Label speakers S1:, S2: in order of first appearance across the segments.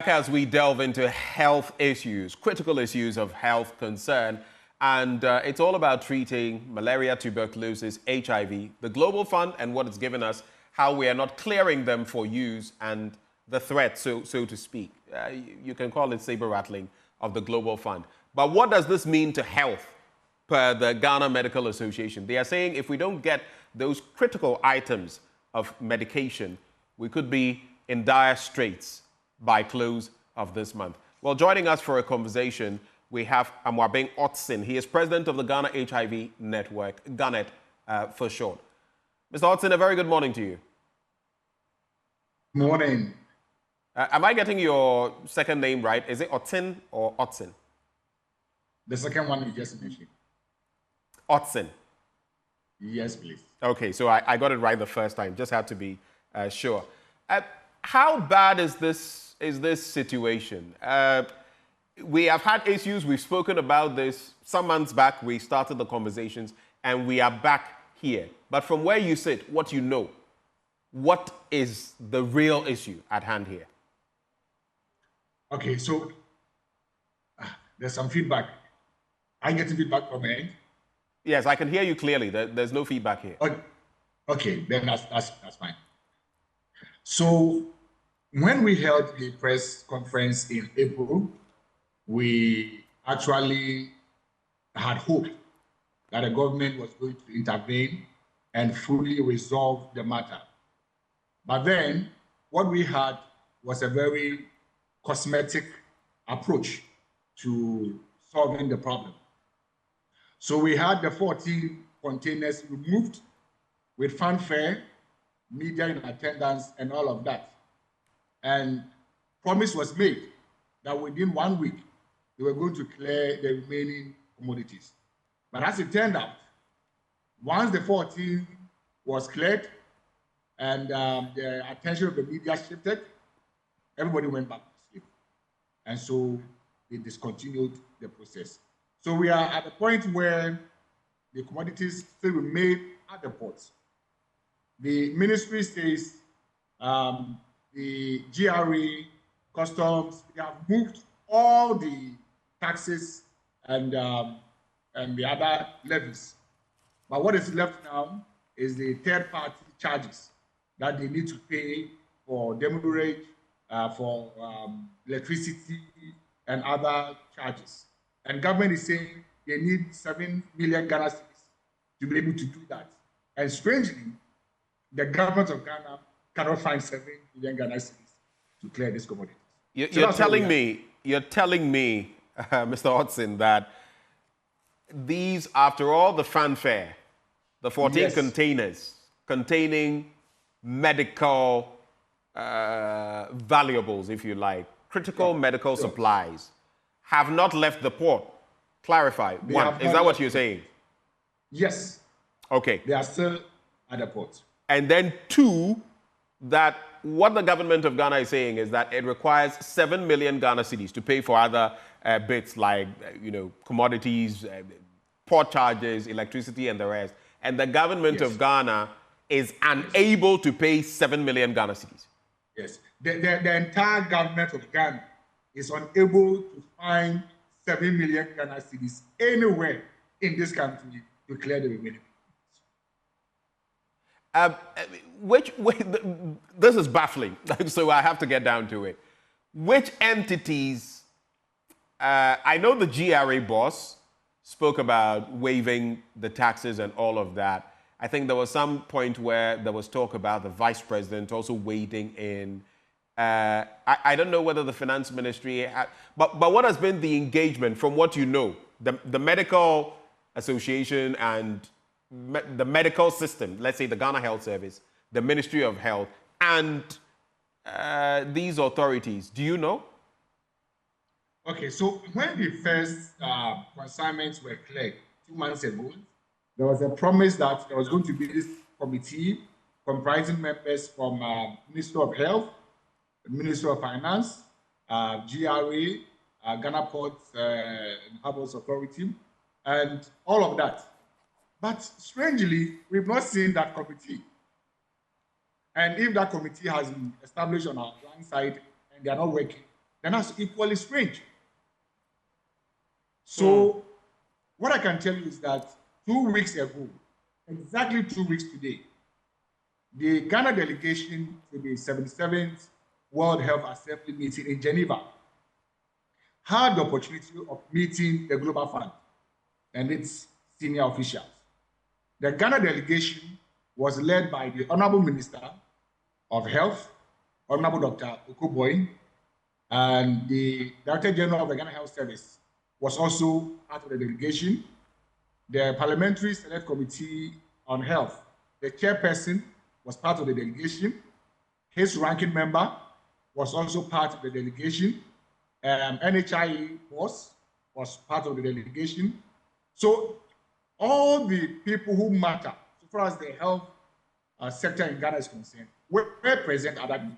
S1: back as we delve into health issues, critical issues of health concern. And it's all about treating malaria, tuberculosis, HIV, the Global Fund and what it's given us, how we are not clearing them for use and the threat, so to speak. You can call it saber rattling of the Global Fund. But what does this mean to health per the Ghana Medical Association? They are saying if we don't get those critical items of medication, we could be in dire straits by close of this month. Well, joining us for a conversation, we have Amwabeng Otson. He is president of the Ghana HIV Network, GHANET for short. Mr. Otson, a very good morning to you.
S2: Morning.
S1: Am I getting your second name right? Is it Otson or Otson?
S2: The second one you just mentioned.
S1: Otson.
S2: Yes, please.
S1: Okay, so I got it right the first time. Just had to be sure. How bad is this situation? We have had issues. We've spoken about this some months back. We started the conversations, and we are back here. But from where you sit, what you know, what is the real issue at hand here?
S2: Okay, so there's some feedback. I get feedback from me.
S1: Yes, I can hear you clearly. There's no feedback here.
S2: Okay, then that's fine. So when we held the press conference in April, we actually had hope that the government was going to intervene and fully resolve the matter. But then what we had was a very cosmetic approach to solving the problem. So we had the 14 containers removed with fanfare, media in attendance, and all of that. And promise was made that within 1 week, they were going to clear the remaining commodities. But as it turned out, once the 14 was cleared and the attention of the media shifted, everybody went back to sleep. And so they discontinued the process. So we are at a point where the commodities still remain at the ports. The ministry says the GRA, customs, they have moved all the taxes and the other levies. But what is left now is the third-party charges that they need to pay for demurrage, for electricity, and other charges. And government is saying they need 7 million Ghana cedis to be able to do that. And strangely, the government of Ghana cannot find 7 million Ghana cedis to clear this commodity.
S1: You're telling me, Mr. Hodson, that these, after all the fanfare, the 14 yes. containers containing medical valuables, if you like, critical medical supplies, have not left the port. Clarify. One, is that what you're saying?
S2: Yes.
S1: Okay.
S2: They are still at the port.
S1: And then two, that what the government of Ghana is saying is that it requires 7 million Ghana cedis to pay for other bits like, commodities, port charges, electricity, and the rest. And the government
S2: yes.
S1: of Ghana is unable to pay 7 million Ghana cedis.
S2: Yes. The entire government of Ghana is unable to find 7 million Ghana cedis anywhere in this country to clear the remaining.
S1: This is baffling, so I have to get down to it. Which entities, I know the GRA boss spoke about waiving the taxes and all of that. I think there was some point where there was talk about the vice president also wading in. I don't know whether the finance ministry, but what has been the engagement from what you know, the medical association and the medical system, let's say the Ghana Health Service, the Ministry of Health, and these authorities, do you know?
S2: Okay, so when the first consignments were cleared 2 months ago, there was a promise that there was going to be this committee comprising members from Ministry of Health, Ministry of Finance, GRA, Ghana Ports and Harbours Authority, and all of that. But strangely, we've not seen that committee. And if that committee has been established on our land side and they are not working, then that's equally strange. So what I can tell you is that 2 weeks ago, exactly 2 weeks today, the Ghana delegation to the 77th World Health Assembly meeting in Geneva had the opportunity of meeting the Global Fund and its senior officials. The Ghana delegation was led by the Honorable Minister of Health, Honorable Dr. Okoboy, and the Director General of the Ghana Health Service was also part of the delegation. The Parliamentary Select Committee on Health, the chairperson was part of the delegation. His ranking member was also part of the delegation. NHIE was part of the delegation. So all the people who matter, so far as the health sector in Ghana is concerned, were present at that meeting.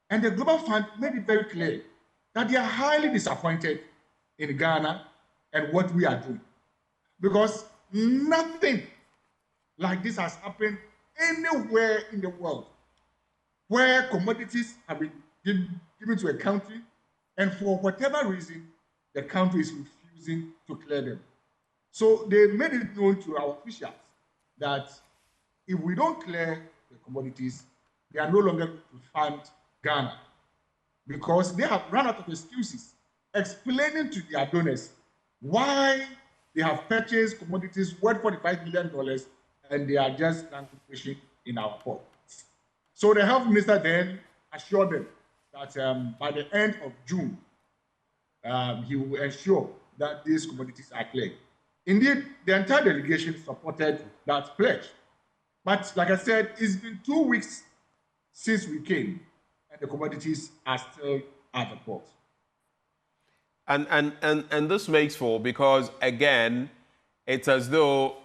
S2: And the Global Fund made it very clear that they are highly disappointed in Ghana and what we are doing. Because nothing like this has happened anywhere in the world where commodities have been given to a country, and for whatever reason, the country is refusing to clear them. So they made it known to our officials that if we don't clear the commodities, they are no longer going to fund Ghana, because they have run out of excuses explaining to their donors why they have purchased commodities worth $45 million and they are just languishing in our ports. So the health minister then assured them that by the end of June, he will ensure that these commodities are cleared. Indeed, the entire delegation supported that pledge. But like I said, it's been 2 weeks since we came, and the commodities are still at the port.
S1: And this makes for, because again, it's as though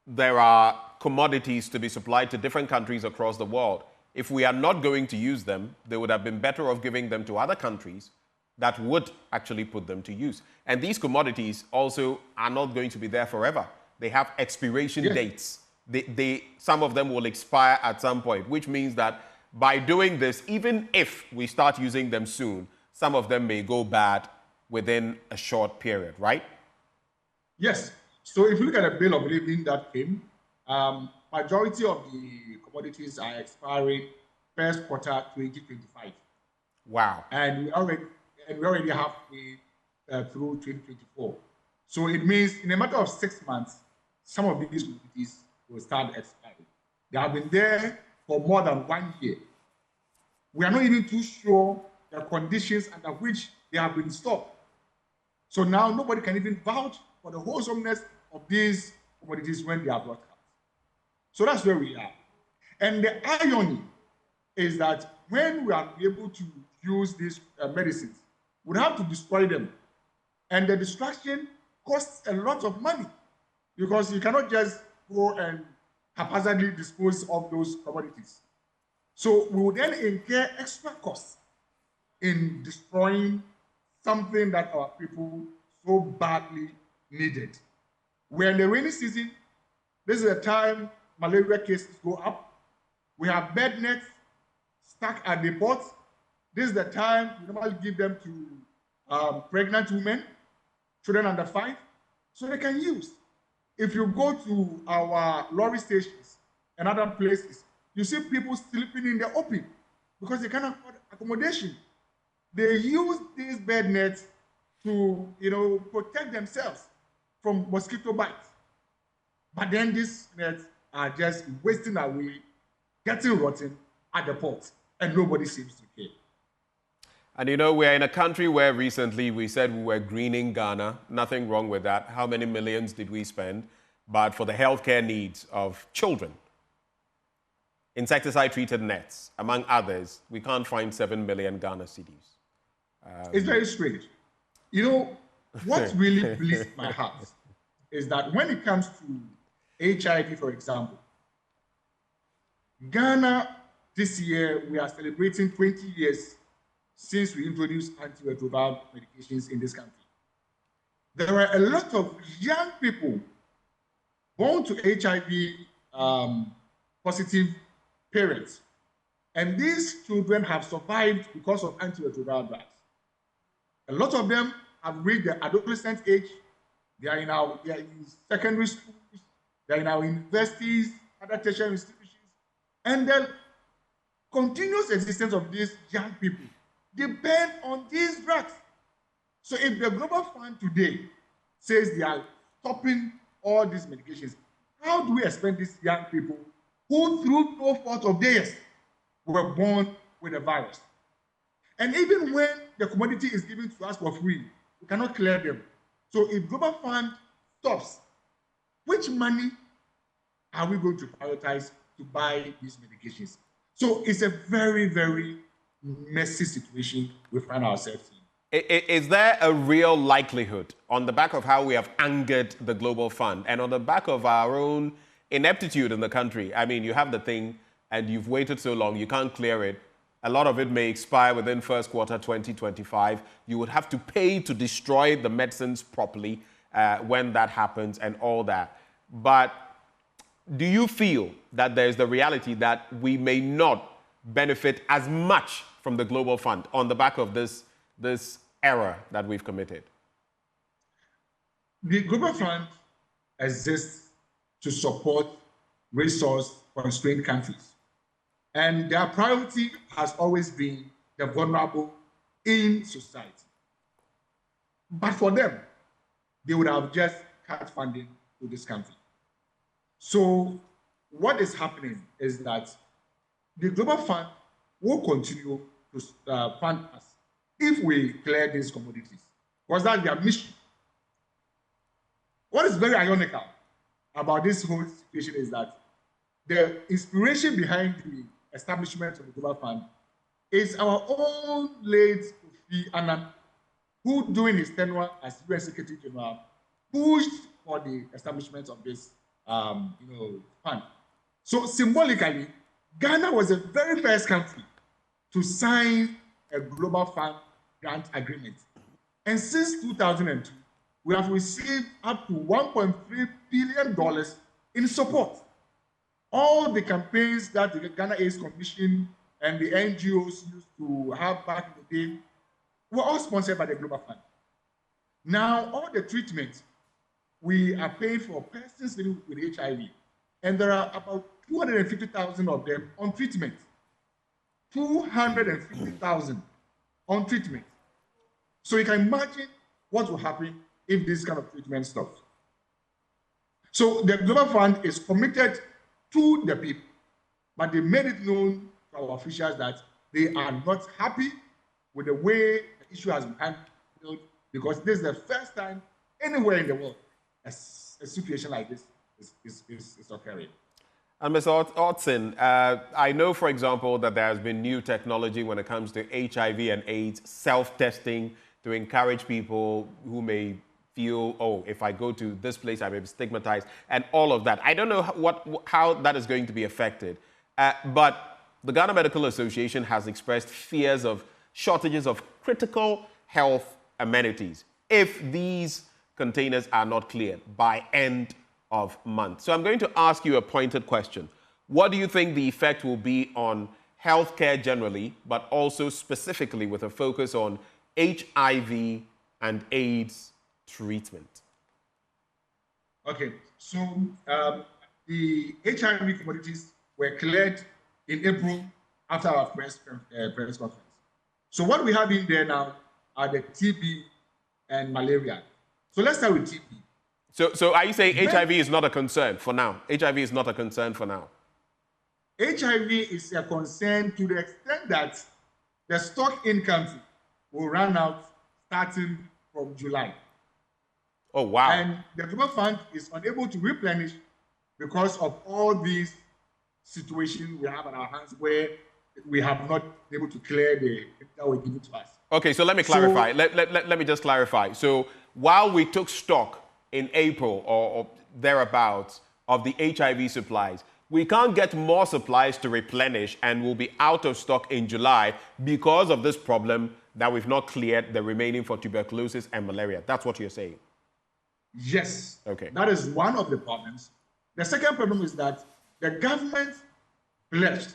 S1: there are commodities to be supplied to different countries across the world. If we are not going to use them, they would have been better off giving them to other countries that would actually put them to use. And these commodities also are not going to be there forever. They have expiration dates. Some of them will expire at some point, which means that by doing this, even if we start using them soon, some of them may go bad within a short period, right?
S2: Yes. So if you look at the bill of lading that came, majority of the commodities are expiring first quarter 2025.
S1: Wow.
S2: And we already halfway through 2024. So it means in a matter of 6 months, some of these commodities will start expiring. They have been there for more than 1 year. We are not even too sure the conditions under which they have been stored. So now nobody can even vouch for the wholesomeness of these commodities when they are brought out. So that's where we are. And the irony is that when we are able to use these medicines, we have to destroy them. And the destruction costs a lot of money, because you cannot just go and haphazardly dispose of those commodities. So we will then incur extra costs in destroying something that our people so badly needed. We're in the rainy season. This is a time malaria cases go up. We have bed nets stuck at the ports. This is the time we normally give them to pregnant women, children under 5, so they can use. If you go to our lorry stations and other places, you see people sleeping in the open because they cannot afford accommodation. They use these bed nets to, protect themselves from mosquito bites. But then these nets are just wasting away, getting rotten at the port, and nobody seems to care.
S1: And we're in a country where recently we said we were greening Ghana. Nothing wrong with that. How many millions did we spend? But for the healthcare needs of children, insecticide-treated nets, among others, we can't find 7 million Ghana cedis.
S2: It's very strange. What really bleeds my heart is that when it comes to HIV, for example, Ghana, this year, we are celebrating 20 years since we introduced antiretroviral medications in this country. There were a lot of young people born to HIV positive parents, And these children have survived because of antiretroviral drugs. A lot of them have reached the adolescent age. They are in secondary schools, they are in our universities, other tertiary institutions. And the continuous existence of these young people depend on these drugs. So if the Global Fund today says they are stopping all these medications, how do we expect these young people who through no fault of theirs were born with a virus? And even when the commodity is given to us for free, we cannot clear them. So if Global Fund stops, which money are we going to prioritize to buy these medications? So it's a very, very messy situation we find ourselves in.
S1: Is there a real likelihood, on the back of how we have angered the Global Fund and on the back of our own ineptitude in the country? I mean, you have the thing and you've waited so long, you can't clear it. A lot of it may expire within first quarter 2025. You would have to pay to destroy the medicines properly when that happens and all that. But do you feel that there's the reality that we may not benefit as much from the Global Fund on the back of this error that we've committed?
S2: The Global Fund exists to support resource-constrained countries. And their priority has always been the vulnerable in society. But for them, they would have just cut funding to this country. So what is happening is that the Global Fund will continue to fund us if we clear these commodities, because that's their mission. What is very ironical about this whole situation is that the inspiration behind the establishment of the Global Fund is our own late Kofi Annan, who during his tenure as UN Secretary General pushed for the establishment of this fund. So symbolically, Ghana was the very first country to sign a Global Fund grant agreement. And since 2002, we have received up to $1.3 billion in support. All the campaigns that the Ghana AIDS Commission and the NGOs used to have back in the day were all sponsored by the Global Fund. Now, all the treatments we are paying for persons living with HIV, and there are about 250,000 of them on treatment. 250,000 on treatment. So you can imagine what will happen if this kind of treatment stops. So the Global Fund is committed to the people, but they made it known to our officials that they are not happy with the way the issue has been handled, because this is the first time anywhere in the world a situation like this is occurring.
S1: And Mr. Otson, I know, for example, that there has been new technology when it comes to HIV and AIDS, self-testing to encourage people who may feel, oh, if I go to this place, I may be stigmatized, and all of that. I don't know how that is going to be affected. But the Ghana Medical Association has expressed fears of shortages of critical health amenities if these containers are not cleared by end of month. So I'm going to ask you a pointed question. What do you think the effect will be on healthcare generally, but also specifically with a focus on HIV and AIDS treatment?
S2: Okay, so the HIV commodities were cleared in April after our press conference. So what we have in there now are the TB and malaria. So let's start with TB.
S1: So are you saying HIV is not a concern for now? HIV is not a concern for now?
S2: HIV is a concern to the extent that the stock in country will run out starting from July.
S1: Oh, wow.
S2: And the Global Fund is unable to replenish because of all these situations we have at our hands where we have not been able to clear the that were given to us.
S1: Okay, so let me clarify. Let me just clarify. So while we took stock in April or thereabouts of the HIV supplies, we can't get more supplies to replenish and we'll be out of stock in July because of this problem that we've not cleared the remaining for tuberculosis and malaria. That's what you're saying?
S2: Yes.
S1: Okay.
S2: That is one of the problems. The second problem is that the government pledged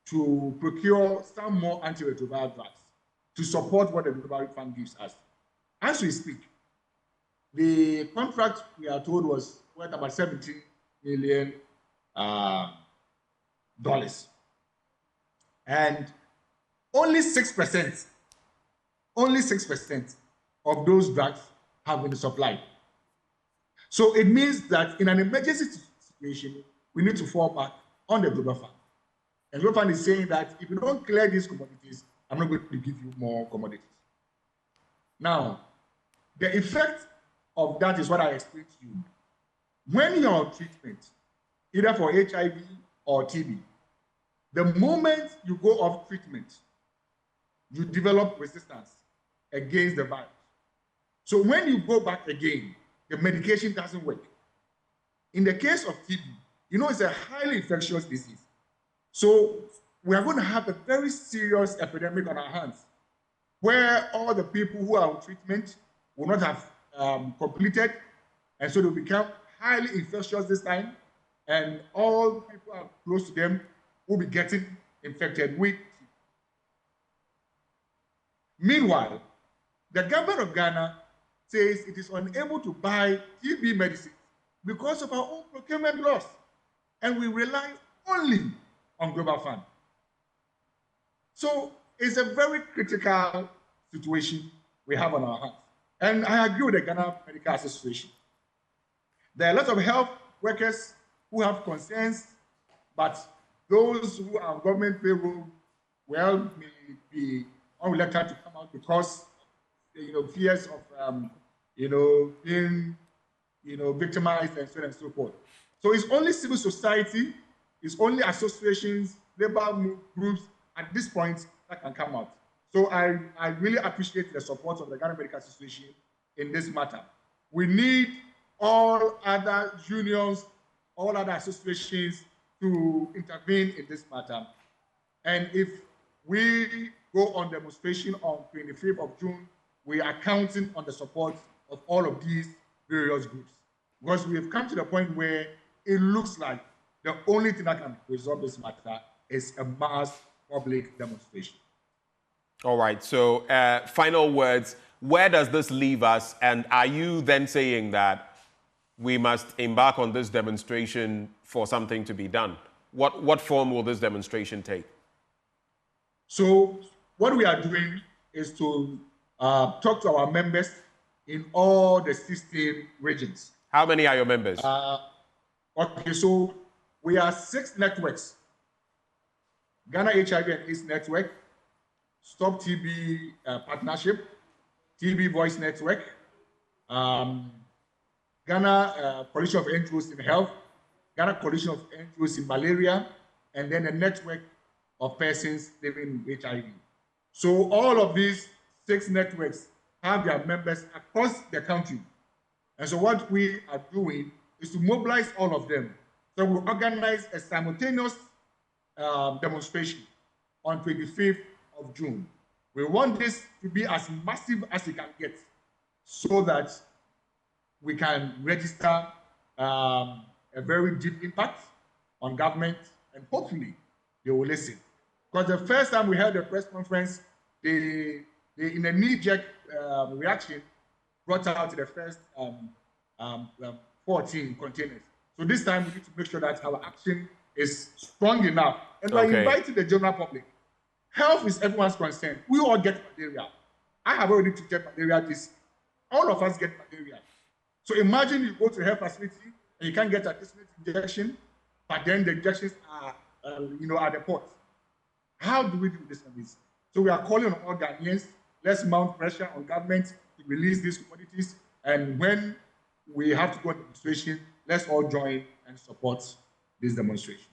S2: to procure some more antiretroviral drugs to support what the Global Fund gives us. As we speak, the contract we are told was worth about $17 million. And only 6% of those drugs have been supplied. So it means that in an emergency situation, we need to fall back on the Global Fund. And Global Fund is saying that if you don't clear these commodities, I'm not going to give you more commodities. Now, the effect of that is what I explained to you. When you're on treatment, either for HIV or TB, the moment you go off treatment, you develop resistance against the virus. So when you go back again, the medication doesn't work. In the case of TB, you know, it's a highly infectious disease. So we are going to have a very serious epidemic on our hands, where all the people who are on treatment will not have completed, and so they'll become highly infectious this time, and all people are close to them will be getting infected with TB. Meanwhile, the government of Ghana says it is unable to buy TB medicine because of our own procurement laws, and we rely only on Global Fund. So it's a very critical situation we have on our hands. And I agree with the Ghana Medical Association. There are a lot of health workers who have concerns, but those who are on government payroll, well, may be unreluctant to come out because, fears of, being, victimized and so on and so forth. So it's only civil society, it's only associations, labor groups at this point that can come out. So I really appreciate the support of the Ghana Medical Association in this matter. We need all other unions, all other associations to intervene in this matter. And if we go on demonstration on 25th of June, we are counting on the support of all of these various groups. Because we have come to the point where it looks like the only thing that can resolve this matter is a mass public demonstration.
S1: All right, so final words, where does this leave us? And are you then saying that we must embark on this demonstration for something to be done? What form will this demonstration take?
S2: So what we are doing is to talk to our members in all the 16 regions.
S1: How many are your members?
S2: Okay, so we are 6 networks. Ghana HIV and AIDS Network, Stop TB Partnership, TB Voice Network, Ghana Coalition of NGOs in Health, Ghana Coalition of NGOs in Malaria, and then a network of persons living with HIV. So all of these 6 networks have their members across the country. And so what we are doing is to mobilize all of them. So we'll organize a simultaneous demonstration on 25th of June. We want this to be as massive as it can get so that we can register a very deep impact on government, and hopefully they will listen. Because the first time we held a press conference, they in a knee-jerk reaction, brought out the first 14 containers. So this time we need to make sure that our action is strong enough. And by inviting the general public, health is everyone's concern. We all get malaria. I have already treated malaria this. All of us get malaria. So imagine you go to a health facility and you can't get a injection, but then the injections are, at the port. How do we do this on this? So we are calling on all Ghanaians, let's mount pressure on government to release these commodities. And when we have to go to demonstration, let's all join and support this demonstration.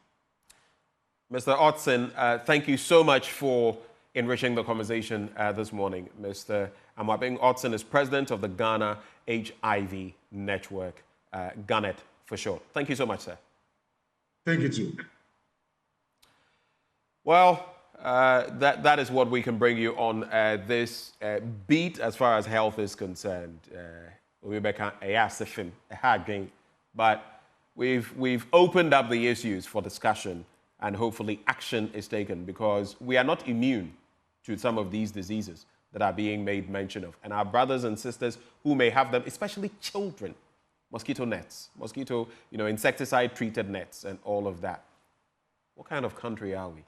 S1: Mr. Otson, thank you so much for enriching the conversation this morning. Mr. Amwabeng Otson is president of the Ghana HIV Network, GHANET for short. Thank you so much, sir.
S2: Thank you, too.
S1: Well, that is what we can bring you on this beat as far as health is concerned. But we've opened up the issues for discussion, and hopefully action is taken, because we are not immune to some of these diseases that are being made mention of. And our brothers and sisters who may have them, especially children, mosquito nets, insecticide-treated nets and all of that. What kind of country are we?